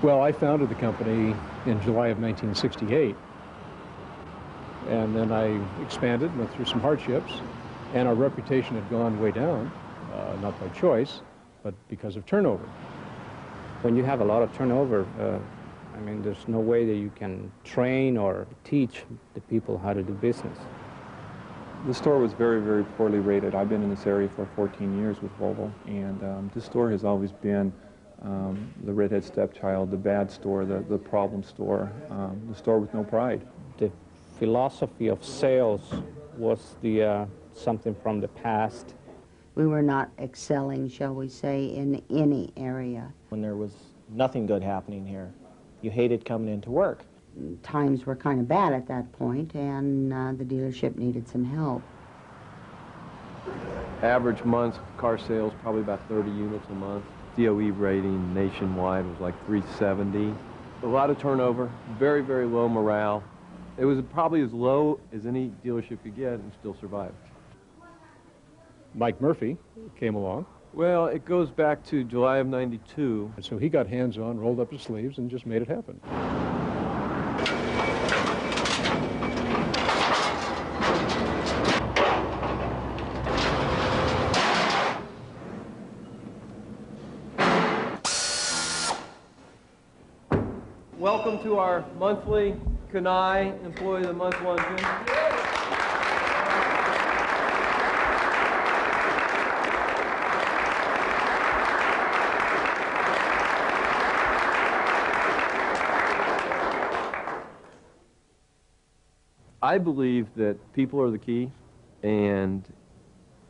Well, I founded the company in July of 1968, and then I expanded, went through some hardships, and our reputation had gone way down, not by choice, but because of turnover. When you have a lot of turnover, I mean, there's no way that you can train or teach the people how to do business. The store was very, very poorly rated. I've been in this area for 14 years with Volvo, and this store has always been the redhead stepchild, the bad store, the problem store, the store with no pride. The philosophy of sales was something from the past. We were not excelling, shall we say, in any area. When there was nothing good happening here, you hated coming into work. Times were kind of bad at that point, and the dealership needed some help. Average month car sales, probably about 30 units a month. DOE rating nationwide was like 370. A lot of turnover, very, very low morale. It was probably as low as any dealership could get and still survive. Mike Murphy came along. Well, it goes back to July of '92. And so he got hands-on, rolled up his sleeves, and just made it happen. Welcome to our monthly Kenai Employee of the Month luncheon. I believe that people are the key, and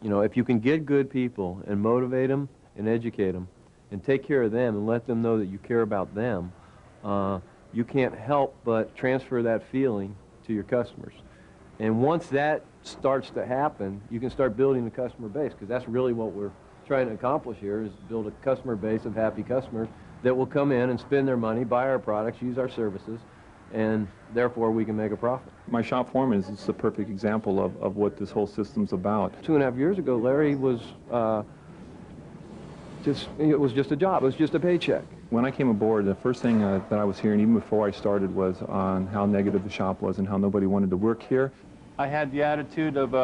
you know, if you can get good people and motivate them and educate them and take care of them and let them know that you care about them, you can't help but transfer that feeling to your customers. And once that starts to happen, you can start building the customer base, because that's really what we're trying to accomplish here, is build a customer base of happy customers that will come in and spend their money, buy our products, use our services, and therefore we can make a profit. My shop foreman is the perfect example of what this whole system's about. 2.5 years ago, Larry was it was just a job, it was just a paycheck. When I came aboard, the first thing that I was hearing, even before I started, was on how negative the shop was and how nobody wanted to work here. I had the attitude of,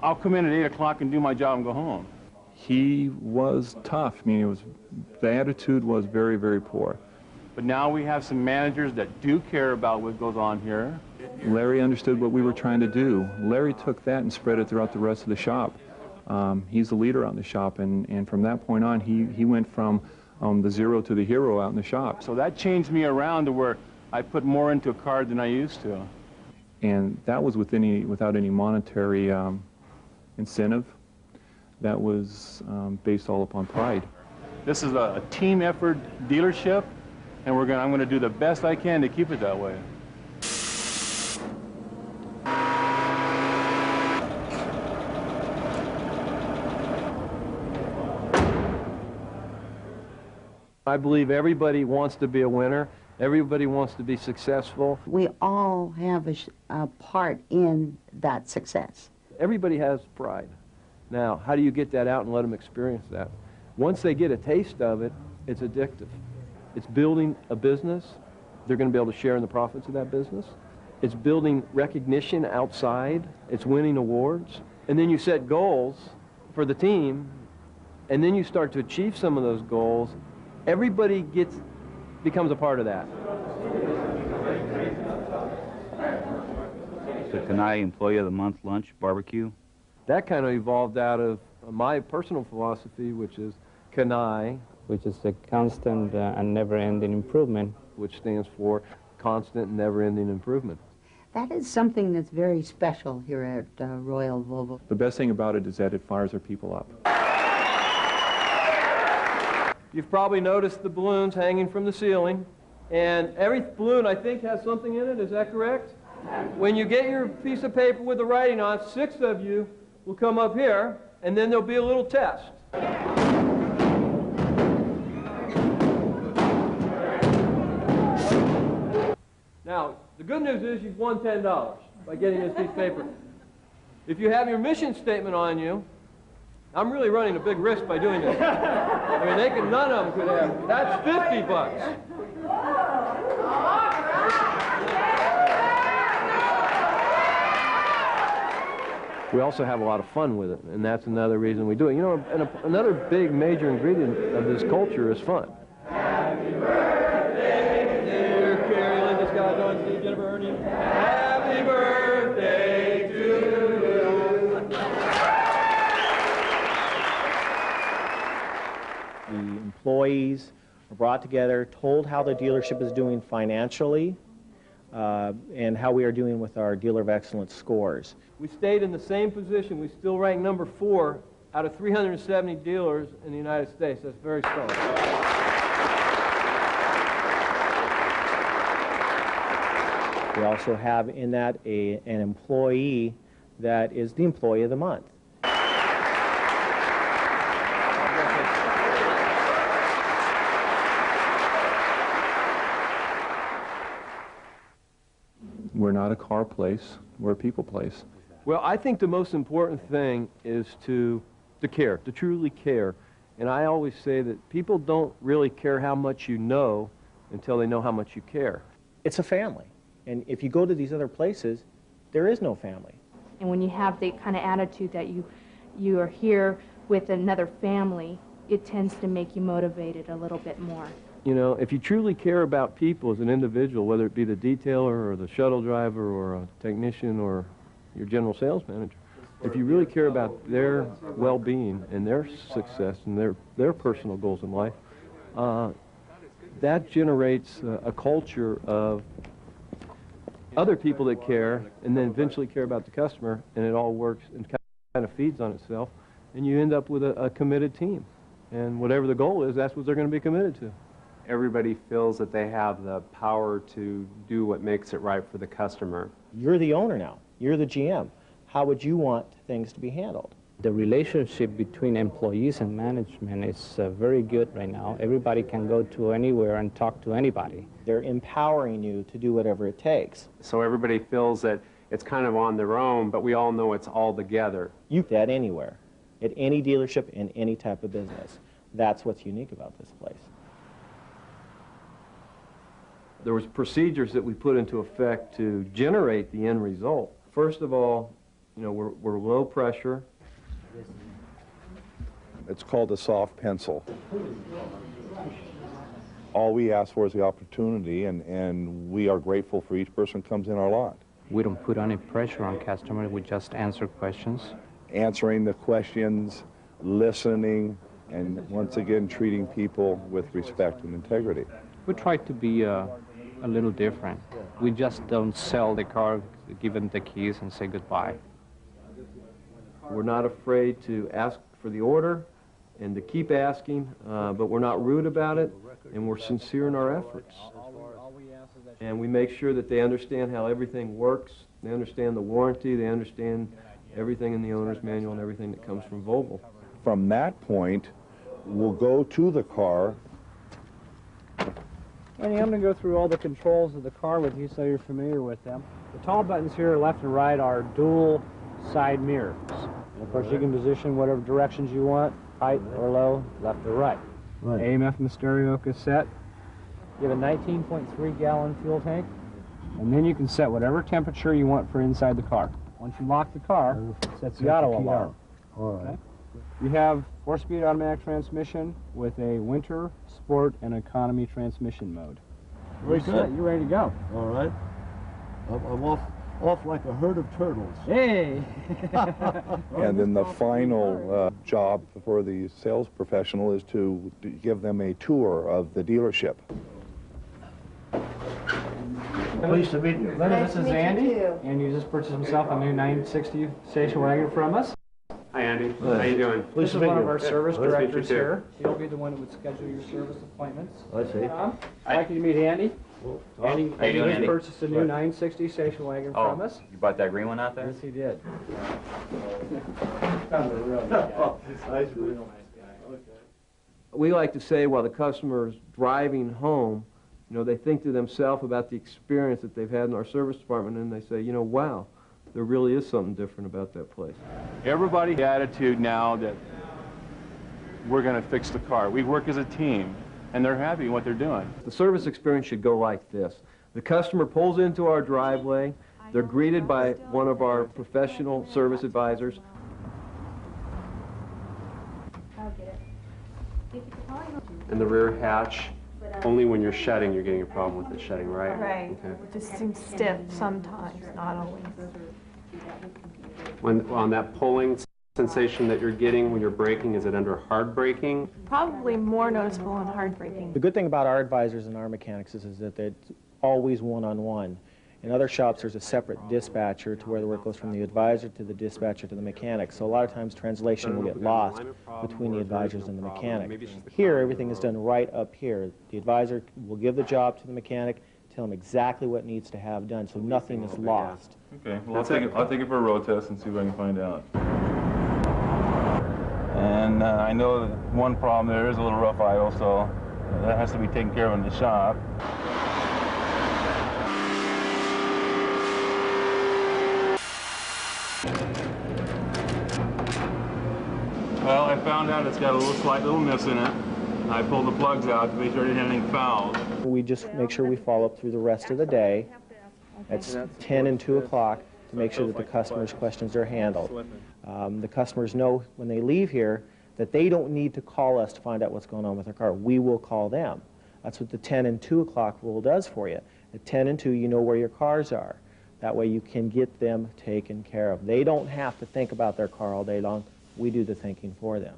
I'll come in at 8 o'clock and do my job and go home. He was tough. I mean, the attitude was very, very poor. But now we have some managers that do care about what goes on here. Larry understood what we were trying to do. Larry took that and spread it throughout the rest of the shop. He's the leader out in the shop, and from that point on, he went from the zero to the hero out in the shop. So that changed me around to where I put more into a car than I used to. And that was without any monetary incentive. That was based all upon pride. This is a team effort dealership, and I'm going to do the best I can to keep it that way. I believe everybody wants to be a winner. Everybody wants to be successful. We all have a part in that success. Everybody has pride. Now, how do you get that out and let them experience that? Once they get a taste of it, it's addictive. It's building a business. They're going to be able to share in the profits of that business. It's building recognition outside. It's winning awards. And then you set goals for the team, and then you start to achieve some of those goals. Everybody becomes a part of that. The Kenai Employee of the Month lunch barbecue. That kind of evolved out of my personal philosophy, which is Kenai, Which is a constant and never-ending improvement. which stands for constant and never-ending improvement. That is something that's very special here at Royal Volvo. The best thing about it is that it fires our people up. You've probably noticed the balloons hanging from the ceiling, and every balloon, I think, has something in it. Is that correct? When you get your piece of paper with the writing on it, 6 of you will come up here, and then there'll be a little test. Now, the good news is you've won $10 by getting this piece of paper. If you have your mission statement on you, I'm really running a big risk by doing this. I mean, none of them could have. That's 50 bucks. We also have a lot of fun with it, and that's another reason we do it. You know, and another big major ingredient of this culture is fun. Happy birthday, dear Carrie, Linda, Scott, Dawn, Steve, Jennifer, Ernie. Happy birthday to you. The employees are brought together, told how the dealership is doing financially, and how we are doing with our Dealer of Excellence scores. We stayed in the same position. We still rank number 4 out of 370 dealers in the United States. That's very strong. We also have in that an employee that is the Employee of the Month. We're not a car place, we're a people place. Well, I think the most important thing is to care, to truly care. And I always say that people don't really care how much you know until they know how much you care. It's a family. And if you go to these other places, there is no family. And when you have the kind of attitude that you are here with another family, it tends to make you motivated a little bit more. You know, if you truly care about people as an individual, whether it be the detailer or the shuttle driver or a technician or your general sales manager, if you really care about their well-being and their success and their personal goals in life, that generates a culture of other people that care and then eventually care about the customer, and it all works and kind of feeds on itself, and you end up with a committed team. And whatever the goal is, that's what they're going to be committed to. Everybody feels that they have the power to do what makes it right for the customer. You're the owner now. You're the GM. How would you want things to be handled? The relationship between employees and management is very good right now. Everybody can go to anywhere and talk to anybody. They're empowering you to do whatever it takes. So everybody feels that it's kind of on their own, but we all know it's all together. You can do that anywhere, at any dealership, in any type of business. That's what's unique about this place. There was procedures that we put into effect to generate the end result. First of all, you know, we're low pressure. It's called a soft pencil. All we ask for is the opportunity, and we are grateful for each person who comes in our lot. We don't put any pressure on customers. We just answer questions. Answering the questions, listening, and once again treating people with respect and integrity. We try to be a little different. We just don't sell the car, give them the keys, and say goodbye. We're not afraid to ask for the order and to keep asking, but we're not rude about it, and we're sincere in our efforts. And we make sure that they understand how everything works. They understand the warranty. They understand everything in the owner's manual and everything that comes from Volvo. From that point, we'll go to the car. Andy, I'm going to go through all the controls of the car with you so you're familiar with them. The tall buttons here, left and right, are dual side mirrors. And of course, you can position whatever directions you want, height or low, left or right. AM, FM stereo cassette. You have a 19.3 gallon fuel tank. And then you can set whatever temperature you want for inside the car. Once you lock the car, it sets the auto alarm. All right. Okay? You have 4-speed automatic transmission with a winter, sport, and economy transmission mode. Very good. You're ready to go. All right. I'm off like a herd of turtles. Hey! And then the final job for the sales professional is to give them a tour of the dealership. Pleased to meet you. Linda, this is Andy. Andy just purchased himself a new 960 station wagon from us. Hi, Andy. How you doing? This is one of our service Nice to meet you, directors too. here. He'll be the one that would schedule your service appointments. I see. I'd like you to meet Andy. Andy, How you doing, just Andy? purchased a new 960 station wagon from us. You bought that green one out there? Yes, he did. We like to say while the customer is driving home, you know, they think to themselves about the experience that they've had in our service department, and they say, you know, wow, there really is something different about that place. Everybody's attitude now that we're going to fix the car. We work as a team, and they're happy with what they're doing. The service experience should go like this. The customer pulls into our driveway. They're greeted by one of our professional service advisors. And the rear hatch, only when you're shedding you're getting a problem with it shedding, right? Right. Okay. It just seems stiff sometimes, not always. When on that pulling sensation that you're getting when you're braking, is it under hard braking? Probably more noticeable in hard braking. The good thing about our advisors and our mechanics is that they're always one-on-one. In other shops, there's a separate dispatcher to where the work goes from the advisor to the dispatcher to the mechanic. So a lot of times translation will get lost between the advisors and the mechanic. Here, everything is done right up here. The advisor will give the job to the mechanic, tell him exactly what needs to have done, so nothing is lost. Okay, well, I'll take it for a road test and see what I can find out. And I know that one problem there is a little rough idle, so that has to be taken care of in the shop. Well, I found out it's got a slight little miss in it. I pulled the plugs out to make sure I didn't have anything fouled. We just make sure we follow up through the rest of the day. It's 10 and 2 o'clock to make sure that the customer's questions are handled. The customers know when they leave here that they don't need to call us to find out what's going on with their car. We will call them. That's what the 10 and 2 o'clock rule does for you. At 10 and 2, you know where your cars are. That way you can get them taken care of. They don't have to think about their car all day long. We do the thinking for them.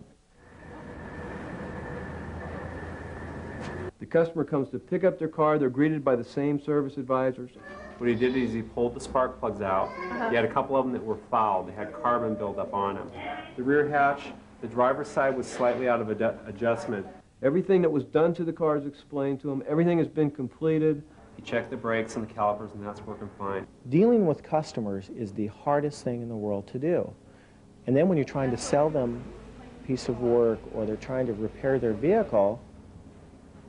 The customer comes to pick up their car. They're greeted by the same service advisors. What he did is he pulled the spark plugs out. He had a couple of them that were fouled. They had carbon buildup on them. The rear hatch, the driver's side was slightly out of adjustment. Everything that was done to the car is explained to them. Everything has been completed. He checked the brakes and the calipers, and that's working fine. Dealing with customers is the hardest thing in the world to do. And then when you're trying to sell them a piece of work or they're trying to repair their vehicle,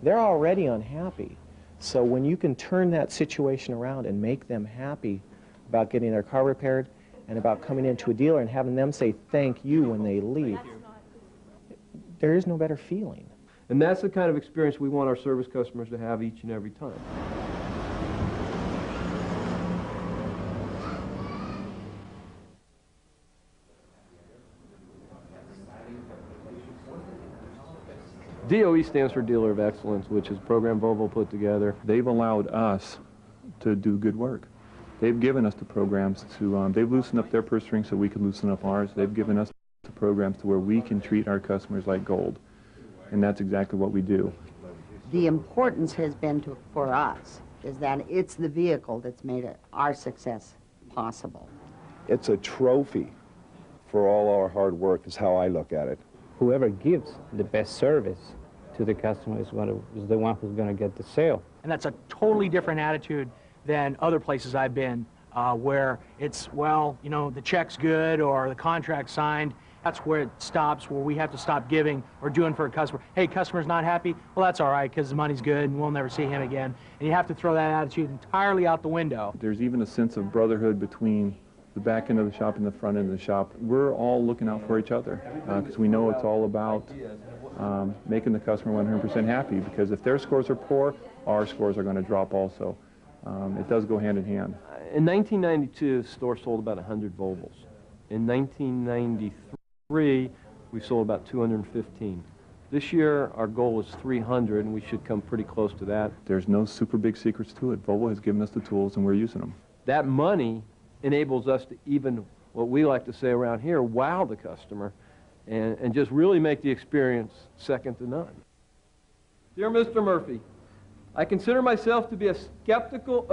they're already unhappy. So when you can turn that situation around and make them happy about getting their car repaired and about coming into a dealer and having them say thank you when they leave, there is no better feeling. And that's the kind of experience we want our service customers to have each and every time. DOE stands for Dealer of Excellence, which is a program Volvo put together. They've allowed us to do good work. They've given us the programs to, they've loosened up their purse strings so we can loosen up ours. They've given us the programs to where we can treat our customers like gold. And that's exactly what we do. The importance has been for us is that it's the vehicle that's made our success possible. It's a trophy for all our hard work is how I look at it. Whoever gives the best service to the customer is the one who's going to get the sale. And that's a totally different attitude than other places I've been where it's, well, you know, the check's good or the contract's signed. That's where it stops, where we have to stop giving or doing for a customer. Hey, customer's not happy? Well, that's all right because the money's good and we'll never see him again. And you have to throw that attitude entirely out the window. There's even a sense of brotherhood between the back end of the shop and the front end of the shop. We're all looking out for each other because we know it's all about making the customer 100% happy, because if their scores are poor, our scores are going to drop also. It does go hand in hand. In 1992, the store sold about 100 Volvos. In 1993, we sold about 215. This year, our goal is 300, and we should come pretty close to that. There's no super big secrets to it. Volvo has given us the tools, and we're using them. That money enables us to even, what we like to say around here, wow the customer and just really make the experience second to none. Dear Mr. Murphy, I consider myself to be a skeptical,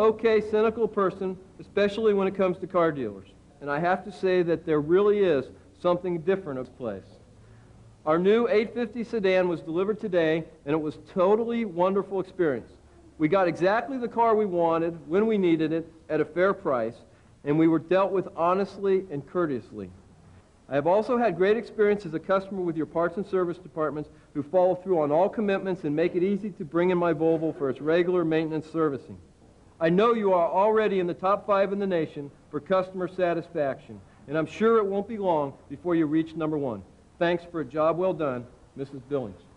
cynical person, especially when it comes to car dealers. And I have to say that there really is something different at place. Our new 850 sedan was delivered today, and it was totally wonderful experience. We got exactly the car we wanted, when we needed it, at a fair price, and we were dealt with honestly and courteously. I have also had great experience as a customer with your parts and service departments who follow through on all commitments and make it easy to bring in my Volvo for its regular maintenance servicing. I know you are already in the top 5 in the nation for customer satisfaction, and I'm sure it won't be long before you reach number 1. Thanks for a job well done, Mrs. Billings.